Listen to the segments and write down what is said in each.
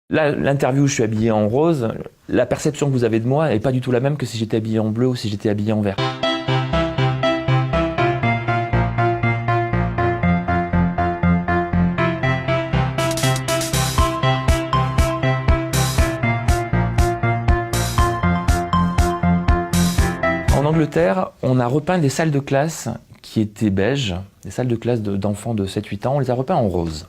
Là, l'interview où je suis habillé en rose, la perception que vous avez de moi n'est pas du tout la même que si j'étais habillé en bleu ou si j'étais habillé en vert. En Angleterre, on a repeint des salles de classe qui étaient beiges, des salles de classe d'enfants de 7-8 ans, on les a repeints en rose.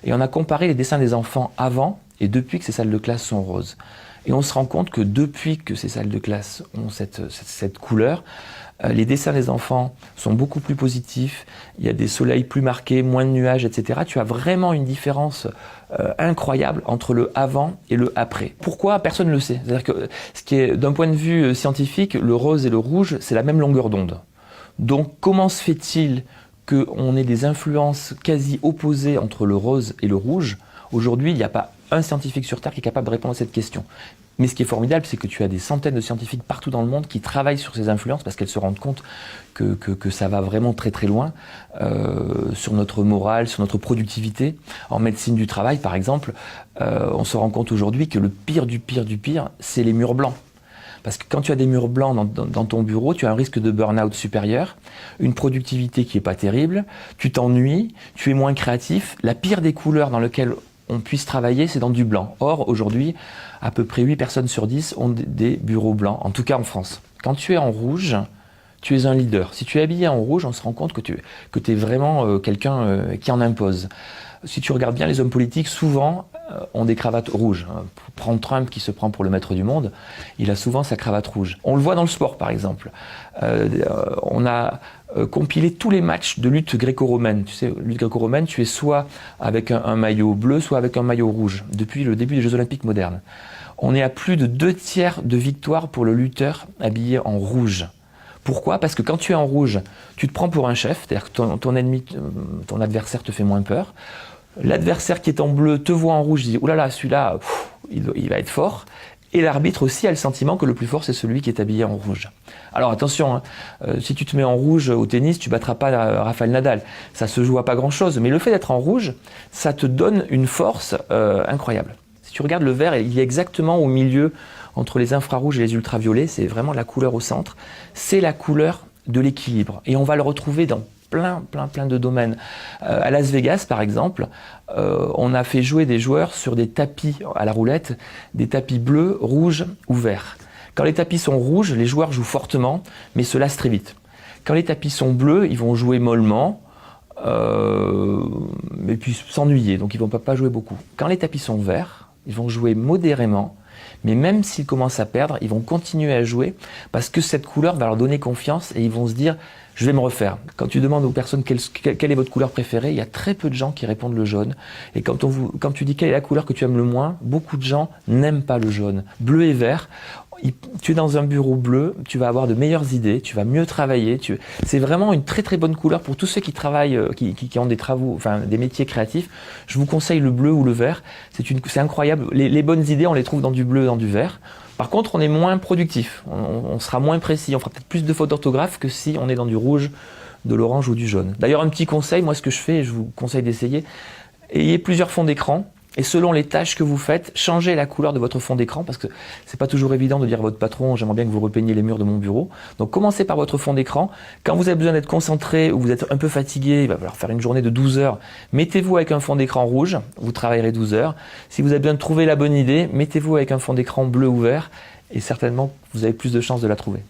Et on a comparé les dessins des enfants avant et depuis que ces salles de classe sont roses. Et on se rend compte que depuis que ces salles de classe ont cette couleur, les dessins des enfants sont beaucoup plus positifs, il y a des soleils plus marqués, moins de nuages, etc. Tu as vraiment une différence incroyable entre le avant et le après. Pourquoi? Personne ne le sait. C'est-à-dire que ce qui est, d'un point de vue scientifique, le rose et le rouge, c'est la même longueur d'onde. Donc comment se fait-il qu'on ait des influences quasi opposées entre le rose et le rouge? Aujourd'hui, il n'y a pas un scientifique sur Terre qui est capable de répondre à cette question. Mais ce qui est formidable, c'est que tu as des centaines de scientifiques partout dans le monde qui travaillent sur ces influences parce qu'elles se rendent compte que ça va vraiment très très loin sur notre morale, sur notre productivité. En médecine du travail, par exemple, on se rend compte aujourd'hui que le pire du pire du pire, c'est les murs blancs. Parce que quand tu as des murs blancs dans ton bureau, tu as un risque de burn-out supérieur, une productivité qui n'est pas terrible, tu t'ennuies, tu es moins créatif. La pire des couleurs dans lesquelles on puisse travailler, c'est dans du blanc. Or, aujourd'hui, à peu près 8 personnes sur 10 ont des bureaux blancs, en tout cas en France. Quand tu es en rouge, tu es un leader. Si tu es habillé en rouge, on se rend compte que tu es vraiment quelqu'un qui en impose. Si tu regardes bien les hommes politiques, souvent ont des cravates rouges. Prends Trump qui se prend pour le maître du monde, il a souvent sa cravate rouge. On le voit dans le sport par exemple. On a compilé tous les matchs de lutte gréco-romaine. Tu sais, lutte gréco-romaine, tu es soit avec un maillot bleu, soit avec un maillot rouge, depuis le début des Jeux Olympiques modernes. On est à plus de 2/3 de victoire pour le lutteur habillé en rouge. Pourquoi? Parce que quand tu es en rouge, tu te prends pour un chef, c'est-à-dire que ton ennemi, ton adversaire te fait moins peur. L'adversaire qui est en bleu te voit en rouge, dit « Oulala, celui-là, il va être fort ». Et l'arbitre aussi a le sentiment que le plus fort, c'est celui qui est habillé en rouge. Alors attention, hein, si tu te mets en rouge au tennis, tu battras pas Rafael Nadal. Ça se joue à pas grand-chose, mais le fait d'être en rouge, ça te donne une force incroyable. Si tu regardes le vert, il est exactement au milieu entre les infrarouges et les ultraviolets, c'est vraiment la couleur au centre. C'est la couleur de l'équilibre. Et on va le retrouver dans plein de domaines. À Las Vegas, par exemple, on a fait jouer des joueurs sur des tapis à la roulette, des tapis bleus, rouges ou verts. Quand les tapis sont rouges, les joueurs jouent fortement, mais se lassent très vite. Quand les tapis sont bleus, ils vont jouer mollement, et puis s'ennuyer, donc ils vont pas jouer beaucoup. Quand les tapis sont verts, ils vont jouer modérément, mais même s'ils commencent à perdre, ils vont continuer à jouer parce que cette couleur va leur donner confiance et ils vont se dire « je vais me refaire ». Quand tu demandes aux personnes quelle est votre couleur préférée, il y a très peu de gens qui répondent le jaune. Et quand tu dis quelle est la couleur que tu aimes le moins, beaucoup de gens n'aiment pas le jaune. Bleu et vert, tu es dans un bureau bleu, tu vas avoir de meilleures idées, tu vas mieux travailler. C'est vraiment une très bonne couleur pour tous ceux qui travaillent, qui ont des travaux, enfin des métiers créatifs. Je vous conseille le bleu ou le vert. C'est incroyable. Les bonnes idées, on les trouve dans du bleu et dans du vert. Par contre, on est moins productif, on sera moins précis, on fera peut-être plus de fautes d'orthographe que si on est dans du rouge, de l'orange ou du jaune. D'ailleurs, un petit conseil, moi ce que je fais, et je vous conseille d'essayer, ayez plusieurs fonds d'écran. Et selon les tâches que vous faites, changez la couleur de votre fond d'écran parce que c'est pas toujours évident de dire à votre patron « j'aimerais bien que vous repeigniez les murs de mon bureau ». Donc commencez par votre fond d'écran. Quand vous avez besoin d'être concentré ou vous êtes un peu fatigué, il va falloir faire une journée de 12 heures, mettez-vous avec un fond d'écran rouge, vous travaillerez 12 heures. Si vous avez besoin de trouver la bonne idée, mettez-vous avec un fond d'écran bleu ou vert et certainement vous avez plus de chances de la trouver.